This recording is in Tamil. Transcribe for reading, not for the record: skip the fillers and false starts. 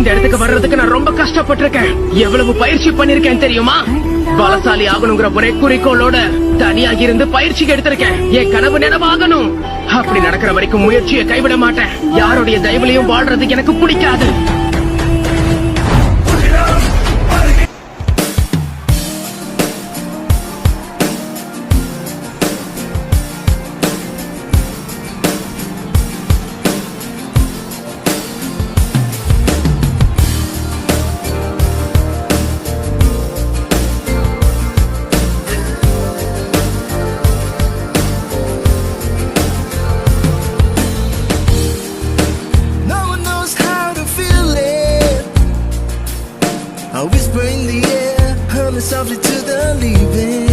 இந்த இடத்துக்கு வர்றதுக்கு நான் ரொம்ப கஷ்டப்பட்டிருக்கேன். எவ்வளவு பயிற்சி பண்ணிருக்கேன் தெரியுமா? பலசாலி ஆகணுங்கிற ஒரே குறிக்கோளோட தனியா இருந்து பயிற்சி எடுத்திருக்கேன். என் கனவு நினைவாகணும். அப்படி நடக்கிற வரைக்கும் முயற்சியை கைவிட மாட்டேன். யாருடைய தயவுலையும் வாழ்றது எனக்கு பிடிக்காது. A whisper in the air, humming softly to the leaving.